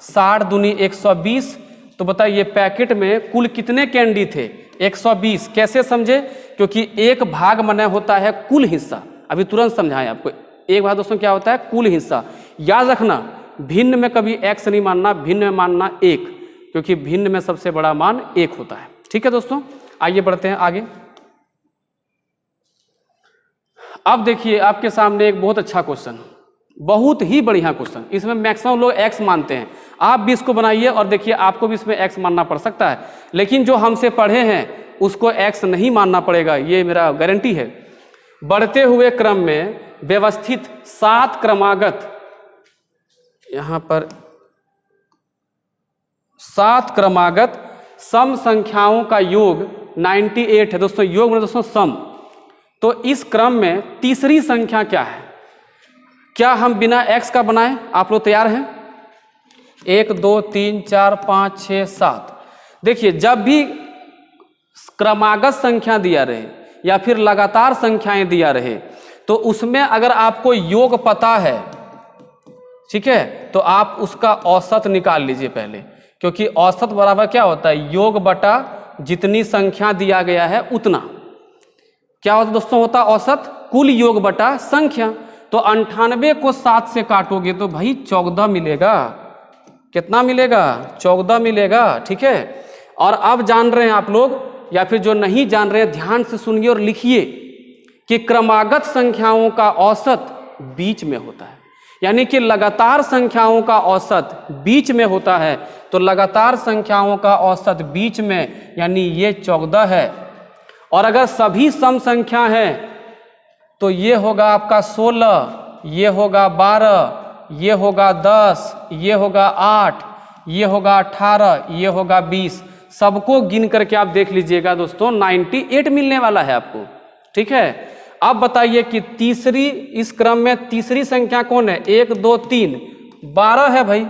60 दूनी 120। तो बताइए पैकेट में कुल कितने कैंडी थे, 120। कैसे समझे, क्योंकि 1 भाग माने होता है कुल हिस्सा। अभी तुरंत समझाएं आपको, 1 भाग दोस्तों क्या होता है, कुल हिस्सा। याद रखना भिन्न में कभी x नहीं मानना, भिन्न में मानना 1, क्योंकि भिन्न में सबसे बड़ा मान 1 होता है। ठीक है दोस्तों, आइए बढ़ते हैं आगे। अब देखिए आपके सामने एक बहुत अच्छा क्वेश्चन, बहुत ही बढ़िया क्वेश्चन। इसमें मैक्सिमम लोग x मानते हैं, आप भी इसको बनाइए और देखिए आपको भी इसमें x मानना पड़ सकता है, लेकिन जो हमसे पढ़े हैं उसको x नहीं मानना पड़ेगा, ये मेरा गारंटी है। बढ़ते हुए क्रम में व्यवस्थित 7 क्रमागत, यहाँ पर 7 क्रमागत सम संख्याओं का योग 98 है दोस्तों। योग में दोस्तों सम। तो इस क्रम में तीसरी संख्या क्या है, क्या हम बिना x का बनाएं? आप लोग तैयार हैं? 1 2 3 4 5 6 7। देखिए जब भी क्रमागत संख्या दिया रहे या फिर लगातार संख्याएं दिया रहे तो उसमें अगर आपको योग पता है, ठीक है, तो आप उसका औसत निकाल लीजिए पहले, क्योंकि औसत बराबर क्या होता है, योग बटा जितनी संख्या दिया गया है उतना। क्या होता दोस्तों, होता औसत कुल योग बटा संख्या। तो 98 को 7 से काटोगे तो भाई 14 मिलेगा। कितना मिलेगा, 14 मिलेगा। ठीक है, और अब जान रहे हैं आप लोग, या फिर जो नहीं जान रहे हैं ध्यान से सुनिए और लिखिए कि क्रमागत संख्याओं का औसत बीच में होता है। यानी कि लगातार संख्याओं का औसत बीच में होता है, तो लगातार संख्याओं का औसत बीच में यानी ये 14 है। और अगर सभी सम संख्या हैं तो ये होगा आपका 16, ये होगा 12, ये होगा 10, ये होगा 8, ये होगा 18, ये होगा 20। सबको गिन करके आप देख लीजिएगा दोस्तों 98 मिलने वाला है आपको। ठीक है, अब बताइए कि तीसरी, इस क्रम में तीसरी संख्या कौन है? 1 2 3 12 है भाई,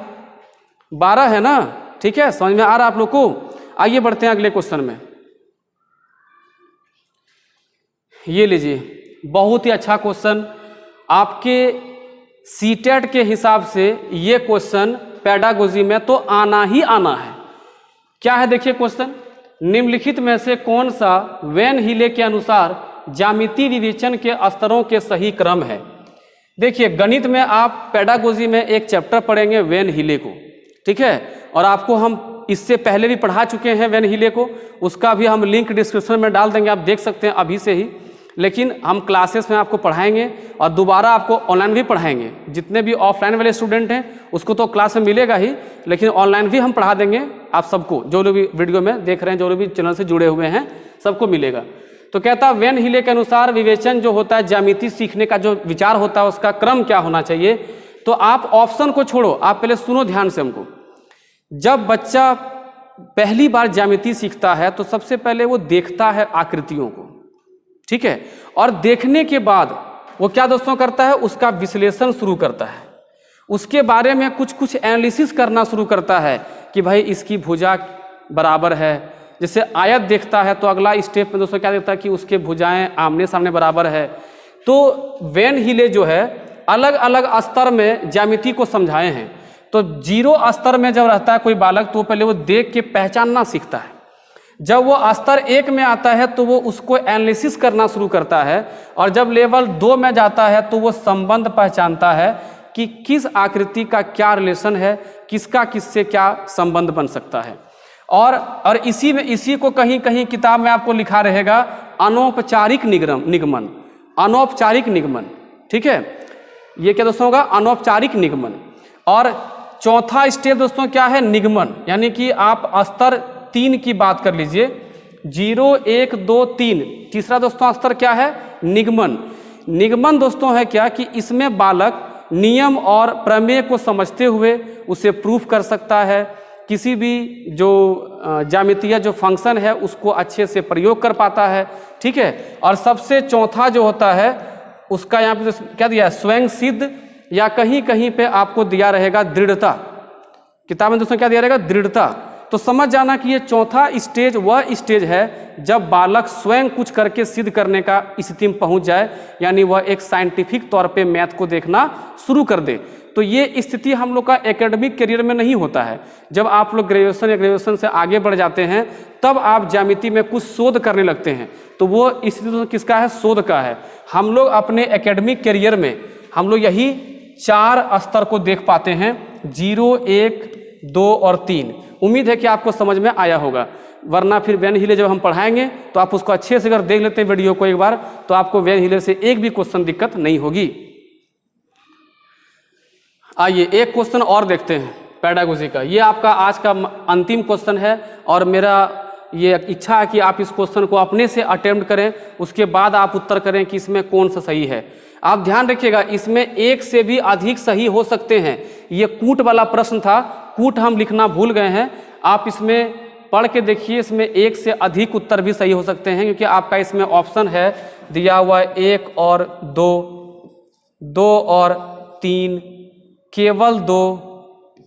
12 है ना। ठीक है, समझ में आ रहा आप लोग को? आइए बढ़ते हैं अगले क्वेश्चन में। ये लीजिए, बहुत ही अच्छा क्वेश्चन। आपके सीटेट के हिसाब से ये क्वेश्चन पेडागोजी में तो आना ही आना है। क्या है देखिए क्वेश्चन, निम्नलिखित में से कौन सा वेन हीले के अनुसार ज्यामितीय विवेचन के स्तरों के सही क्रम है? देखिए, गणित में आप पेडागोजी में एक चैप्टर पढ़ेंगे वेन हीले को। ठीक है, और आपको हम इससे पहले भी पढ़ा चुके हैं वेन हीले को, उसका भी हम लिंक डिस्क्रिप्शन में डाल देंगे, आप देख सकते हैं अभी से ही। लेकिन हम क्लासेस में आपको पढ़ाएंगे और दोबारा आपको ऑनलाइन भी पढ़ाएंगे। जितने भी ऑफलाइन वाले स्टूडेंट हैं उसको तो क्लास में मिलेगा ही, लेकिन ऑनलाइन भी हम पढ़ा देंगे आप सबको, जो लोग भी वीडियो में देख रहे हैं, जो लोग भी चैनल से जुड़े हुए हैं, सबको मिलेगा। तो कहता है वेन हीले के अनुसार विवेचन जो होता है, ज्यामिति सीखने का जो विचार होता है, उसका क्रम क्या होना चाहिए? तो आप ऑप्शन को छोड़ो, आप पहले सुनो ध्यान से हमको। जब बच्चा पहली बार ज्यामिति सीखता है तो सबसे पहले वो देखता है आकृतियों को। ठीक है, और देखने के बाद वो क्या दोस्तों करता है? उसका विश्लेषण शुरू करता है, उसके बारे में कुछ कुछ एनालिसिस करना शुरू करता है कि भाई इसकी भुजा बराबर है। जैसे आयत देखता है तो अगला स्टेप में दोस्तों क्या देखता है कि उसके भुजाएं आमने सामने बराबर है। तो वेन हीले जो है अलग अलग स्तर में ज्यामिति को समझाए हैं। तो 0 स्तर में जब रहता है कोई बालक तो पहले वो देख के पहचानना सीखता है। जब वो स्तर 1 में आता है तो वो उसको एनालिसिस करना शुरू करता है, और जब लेवल 2 में जाता है तो वो संबंध पहचानता है कि किस आकृति का क्या रिलेशन है, किसका किससे क्या संबंध बन सकता है। और इसी को कहीं कहीं किताब में आपको लिखा रहेगा अनौपचारिक निगमन, अनौपचारिक निगमन। ठीक है, ये क्या दोस्तों होगा? अनौपचारिक निगमन। और चौथा स्टेप दोस्तों क्या है? निगमन। यानी कि आप स्तर 3 की बात कर लीजिए, 0 1 2 3। तीसरा दोस्तों स्तर क्या है? निगमन। निगमन दोस्तों है क्या कि इसमें बालक नियम और प्रमेय को समझते हुए उसे प्रूफ कर सकता है, किसी भी जो ज्यामितीय जो फंक्शन है उसको अच्छे से प्रयोग कर पाता है। ठीक है, और सबसे चौथा जो होता है उसका यहाँ पे क्या दिया है? स्वयं सिद्ध, या कहीं कहीं पे आपको दिया रहेगा दृढ़ता। किताब में दोस्तों क्या दिया रहेगा? दृढ़ता। तो समझ जाना कि ये चौथा स्टेज वह स्टेज है जब बालक स्वयं कुछ करके सिद्ध करने का स्थिति में पहुंच जाए, यानी वह एक साइंटिफिक तौर पे मैथ को देखना शुरू कर दे। तो ये स्थिति हम लोग का एकेडमिक करियर में नहीं होता है। जब आप लोग ग्रेजुएशन या ग्रेजुएशन से आगे बढ़ जाते हैं तब आप ज्यामिति में कुछ शोध करने लगते हैं, तो वो स्थिति तो किसका है? शोध का है। हम लोग अपने एकेडमिक करियर में हम लोग यही 4 स्तर को देख पाते हैं, 0 1 2 और 3। उम्मीद है कि आपको समझ में आया होगा, वरना फिर वेन हीले जब हम पढ़ाएंगे तो आप उसको अच्छे से अगर देख लेते हैं वीडियो को एक बार, तो आपको वेन हीले से एक भी क्वेश्चन दिक्कत नहीं होगी। आइए एक क्वेश्चन और देखते हैं पेडागोजी का। ये आपका आज का अंतिम क्वेश्चन है, और मेरा ये इच्छा है कि आप इस क्वेश्चन को अपने से अटेम्प्ट करें, उसके बाद आप उत्तर करें कि इसमें कौन सा सही है। आप ध्यान रखिएगा, इसमें एक से भी अधिक सही हो सकते हैं। ये कूट वाला प्रश्न था, कूट हम लिखना भूल गए हैं। आप इसमें पढ़ के देखिए, इसमें 1 से अधिक उत्तर भी सही हो सकते हैं, क्योंकि आपका इसमें ऑप्शन है दिया हुआ 1 और 2, 2 और 3, केवल 2,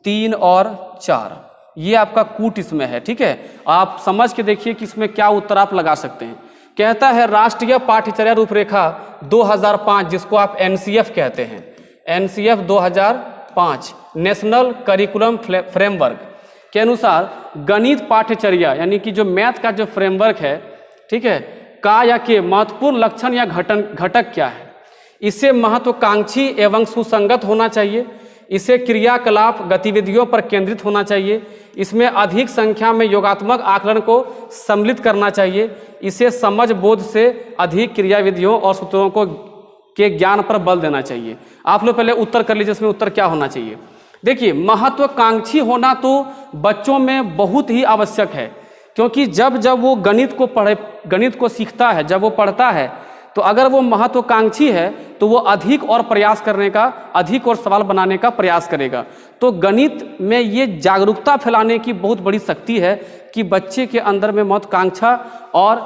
3 और 4। ये आपका कूट इसमें है। ठीक है, आप समझ के देखिए कि इसमें क्या उत्तर आप लगा सकते हैं। कहता है राष्ट्रीय पाठ्यचर्या रूपरेखा 2005, जिसको आप एनसीएफ कहते हैं, एनसीएफ 2005 नेशनल करिकुलम फ्रेमवर्क के अनुसार गणित पाठ्यचर्या यानी कि जो मैथ का जो फ्रेमवर्क है, ठीक है, का या के महत्वपूर्ण लक्षण या घटक क्या है? इसे महत्वाकांक्षी एवं सुसंगत होना चाहिए, इसे क्रियाकलाप गतिविधियों पर केंद्रित होना चाहिए, इसमें अधिक संख्या में योगात्मक आकलन को सम्मिलित करना चाहिए, इसे समझ बोध से अधिक क्रियाविधियों और सूत्रों को के ज्ञान पर बल देना चाहिए। आप लोग पहले उत्तर कर लीजिए, इसमें उत्तर क्या होना चाहिए। देखिए, महत्वाकांक्षी होना तो बच्चों में बहुत ही आवश्यक है, क्योंकि जब जब वो गणित को सीखता है, जब वो पढ़ता है, तो अगर वो महत्वाकांक्षी है तो वो अधिक और प्रयास करने का, अधिक और सवाल बनाने का प्रयास करेगा। तो गणित में ये जागरूकता फैलाने की बहुत बड़ी शक्ति है कि बच्चे के अंदर में महत्वाकांक्षा और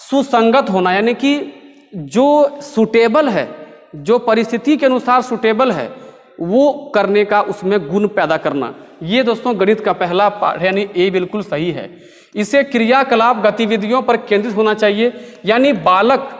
सुसंगत होना, यानी कि जो सूटेबल है, जो परिस्थिति के अनुसार सूटेबल है, वो करने का उसमें गुण पैदा करना, ये दोस्तों गणित का पहला पाठ है, यानी ये बिल्कुल सही है। इसे क्रियाकलाप गतिविधियों पर केंद्रित होना चाहिए, यानी बालक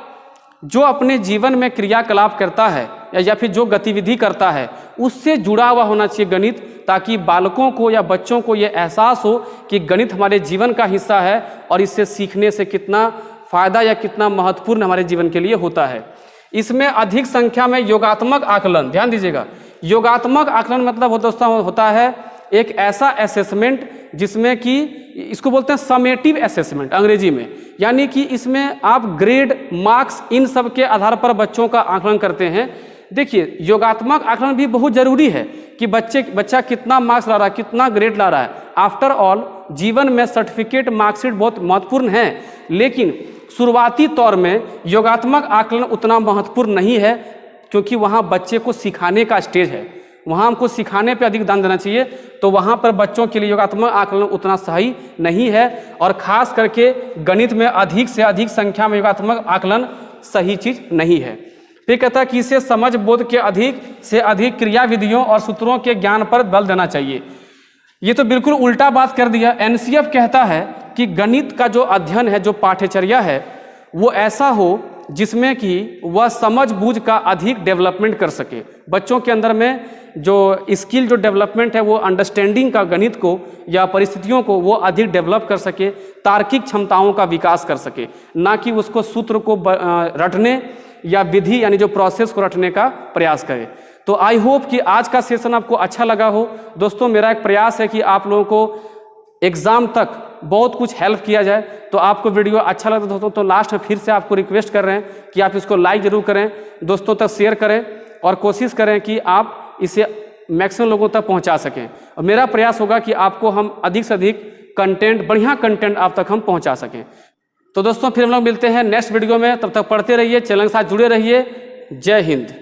जो अपने जीवन में क्रियाकलाप करता है या फिर जो गतिविधि करता है उससे जुड़ा हुआ होना चाहिए गणित, ताकि बालकों को या बच्चों को ये एहसास हो कि गणित हमारे जीवन का हिस्सा है और इससे सीखने से कितना फायदा या कितना महत्वपूर्ण हमारे जीवन के लिए होता है। इसमें अधिक संख्या में योगात्मक आकलन, ध्यान दीजिएगा, योगात्मक आकलन मतलब दोस्तों होता है एक ऐसा असेसमेंट जिसमें कि इसको बोलते हैं समेटिव असेसमेंट अंग्रेजी में, यानी कि इसमें आप ग्रेड, मार्क्स, इन सब के आधार पर बच्चों का आकलन करते हैं। देखिए, योगात्मक आकलन भी बहुत जरूरी है कि बच्चा कितना मार्क्स ला रहा है, कितना ग्रेड ला रहा है। आफ्टर ऑल जीवन में सर्टिफिकेट, मार्कशीट बहुत महत्वपूर्ण है, लेकिन शुरुआती तौर में योगात्मक आकलन उतना महत्वपूर्ण नहीं है, क्योंकि वहाँ बच्चे को सिखाने का स्टेज है, वहाँ हमको सिखाने पे अधिक ध्यान देना चाहिए। तो वहाँ पर बच्चों के लिए योगात्मक आकलन उतना सही नहीं है, और ख़ास करके गणित में अधिक से अधिक संख्या में योगात्मक आकलन सही चीज़ नहीं है। फिर कहता है कि इसे समझ बोध के अधिक से अधिक क्रियाविधियों और सूत्रों के ज्ञान पर बल देना चाहिए। ये तो बिल्कुल उल्टा बात कर दिया। एनसीएफ कहता है कि गणित का जो अध्ययन है, जो पाठ्यचर्या है, वो ऐसा हो जिसमें कि वह समझ बूझ का अधिक डेवलपमेंट कर सके। बच्चों के अंदर में जो स्किल, जो डेवलपमेंट है, वो अंडरस्टैंडिंग का, गणित को या परिस्थितियों को वो अधिक डेवलप कर सके, तार्किक क्षमताओं का विकास कर सके, ना कि उसको सूत्र को रटने या विधि यानी जो प्रोसेस को रटने का प्रयास करे। तो आई होप कि आज का सेशन आपको अच्छा लगा हो। दोस्तों, मेरा एक प्रयास है कि आप लोगों को एग्ज़ाम तक बहुत कुछ हेल्प किया जाए। तो आपको वीडियो अच्छा लगता है दोस्तों, तो लास्ट में फिर से आपको रिक्वेस्ट कर रहे हैं कि आप इसको लाइक जरूर करें, दोस्तों तक शेयर करें, और कोशिश करें कि आप इसे मैक्सिमम लोगों तक पहुंचा सकें। और मेरा प्रयास होगा कि आपको हम अधिक से अधिक कंटेंट, बढ़िया कंटेंट आप तक हम पहुंचा सकें। तो दोस्तों, फिर हम लोग मिलते हैं नेक्स्ट वीडियो में। तब तक पढ़ते रहिए, चैनल के साथ जुड़े रहिए। जय हिंद।